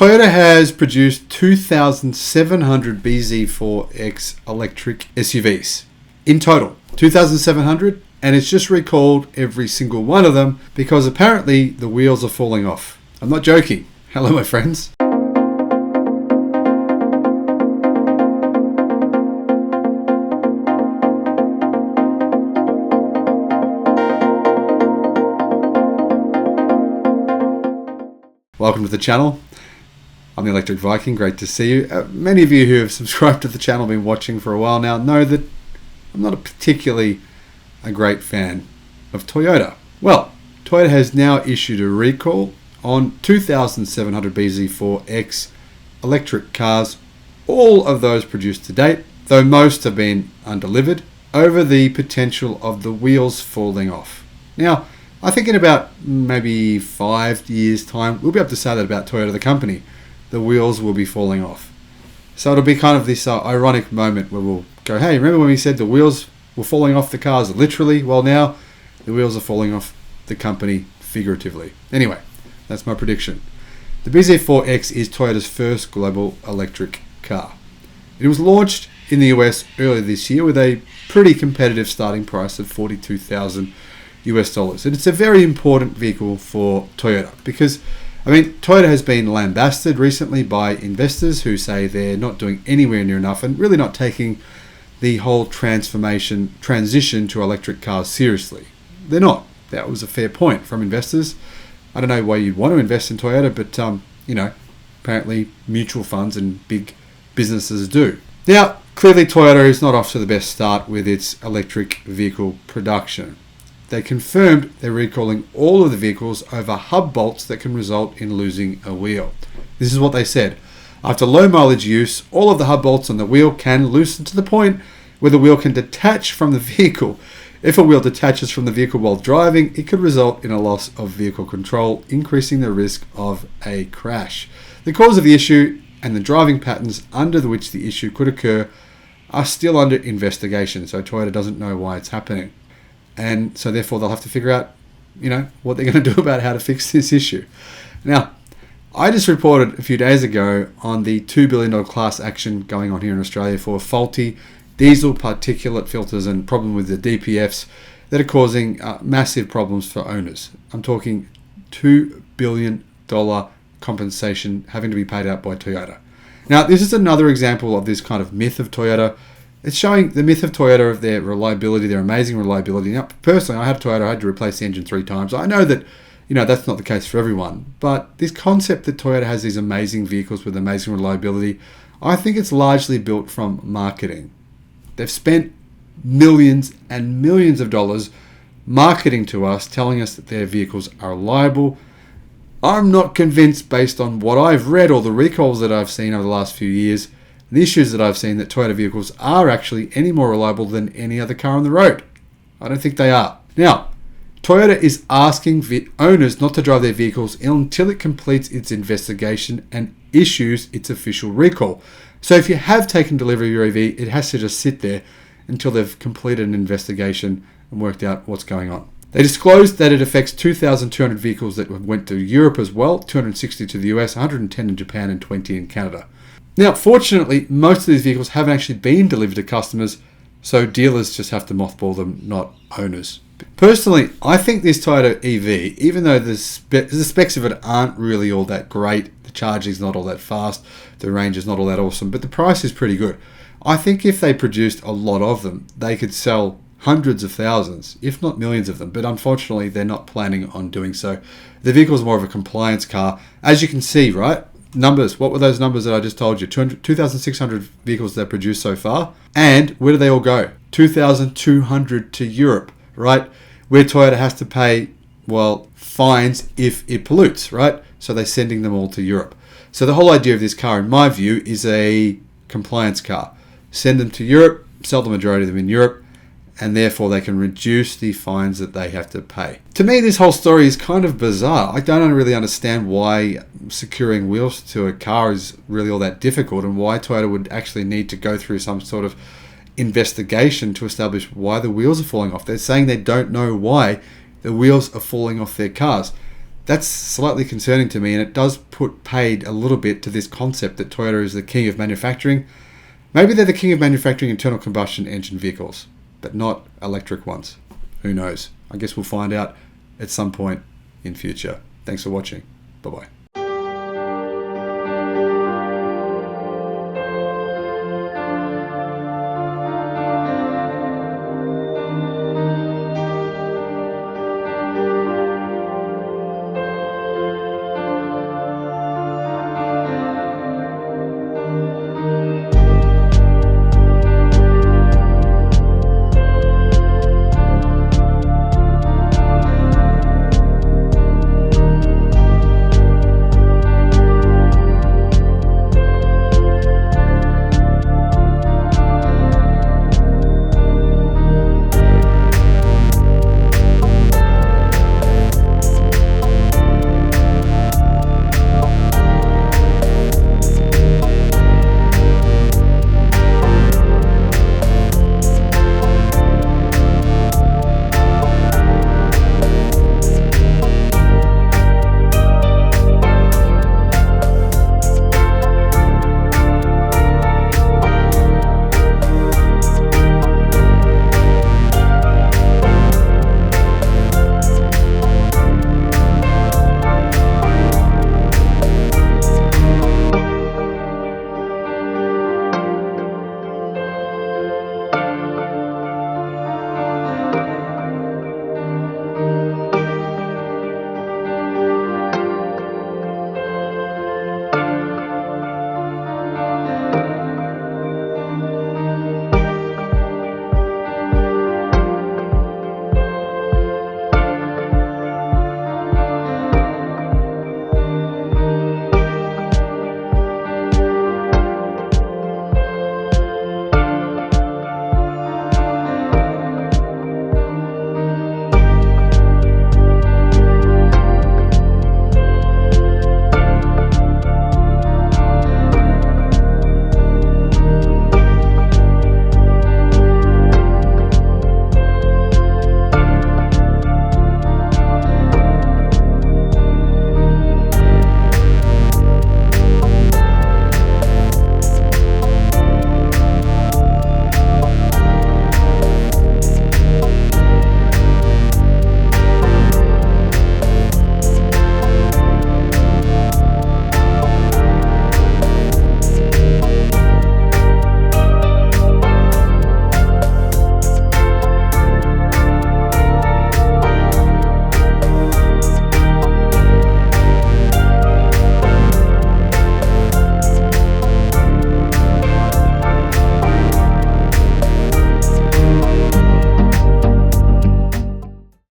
Toyota has produced 2,700 bZ4X electric SUVs. In total, 2,700, and it's just recalled every single one of them because apparently the wheels are falling off. I'm not joking. Hello, my friends. Welcome to the channel. I'm the Electric Viking. Great to see you. Many of you who have subscribed to the channel, been watching for a while now, know that I'm not particularly a great fan of Toyota. Well, Toyota has now issued a recall on 2,700 bZ4X electric cars, all of those produced to date, though most have been undelivered, over the potential of the wheels falling off. Now, I think in about maybe 5 years' time, we'll be able to say that about Toyota, the company. The wheels will be falling off. So it'll be kind of this ironic moment where we'll go, hey, remember when we said the wheels were falling off the cars literally? Well, now the wheels are falling off the company figuratively. Anyway, that's my prediction. The bZ4X is Toyota's first global electric car. It was launched in the US earlier this year with a pretty competitive starting price of $42,000 US dollars. And it's a very important vehicle for Toyota because, Toyota has been lambasted recently by investors who say they're not doing anywhere near enough and really not taking the whole transition to electric cars seriously. They're not. That was a fair point from investors. I don't know why you'd want to invest in Toyota, but apparently mutual funds and big businesses do. Now, clearly Toyota is not off to the best start with its electric vehicle production. They confirmed they're recalling all of the vehicles over hub bolts that can result in losing a wheel. This is what they said. After low mileage use, all of the hub bolts on the wheel can loosen to the point where the wheel can detach from the vehicle. If a wheel detaches from the vehicle while driving, it could result in a loss of vehicle control, increasing the risk of a crash. The cause of the issue and the driving patterns under which the issue could occur are still under investigation, so Toyota doesn't know why it's happening. And so therefore they'll have to figure out, what they're going to do about how to fix this issue. Now, I just reported a few days ago on the $2 billion class action going on here in Australia for faulty diesel particulate filters and problem with the DPFs that are causing massive problems for owners. I'm talking $2 billion compensation having to be paid out by Toyota. Now, this is another example of this kind of myth of Toyota. It's showing the myth of Toyota, of their reliability, their amazing reliability. Now, personally, I had a Toyota, I had to replace the engine 3 times. I know that, that's not the case for everyone. But this concept that Toyota has these amazing vehicles with amazing reliability, I think it's largely built from marketing. They've spent millions and millions of dollars marketing to us, telling us that their vehicles are reliable. I'm not convinced, based on what I've read or the recalls that I've seen over the last few years, the issues that I've seen, that Toyota vehicles are actually any more reliable than any other car on the road. I don't think they are. Now, Toyota is asking owners not to drive their vehicles until it completes its investigation and issues its official recall. So if you have taken delivery of your EV, it has to just sit there until they've completed an investigation and worked out what's going on. They disclosed that it affects 2,200 vehicles that went to Europe as well, 260 to the US, 110 in Japan and 20 in Canada. Now, fortunately, most of these vehicles haven't actually been delivered to customers, so dealers just have to mothball them, not owners. Personally, I think this Toyota EV, even though the specs of it aren't really all that great, the charging's not all that fast, the range is not all that awesome, but the price is pretty good. I think if they produced a lot of them, they could sell hundreds of thousands, if not millions of them, but unfortunately, they're not planning on doing so. The vehicle is more of a compliance car. As you can see, right? Numbers, what were those numbers that I just told you? 2,600 vehicles they've produced so far. And where do they all go? 2,200 to Europe, right? Where Toyota has to pay, fines if it pollutes, right? So they're sending them all to Europe. So the whole idea of this car, in my view, is a compliance car. Send them to Europe, sell the majority of them in Europe, and therefore they can reduce the fines that they have to pay. To me, this whole story is kind of bizarre. I don't really understand why securing wheels to a car is really all that difficult, and why Toyota would actually need to go through some sort of investigation to establish why the wheels are falling off. They're saying they don't know why the wheels are falling off their cars. That's slightly concerning to me, and it does put paid a little bit to this concept that Toyota is the king of manufacturing. Maybe they're the king of manufacturing internal combustion engine vehicles, but not electric ones. Who knows? I guess we'll find out at some point in future. Thanks for watching. Bye-bye.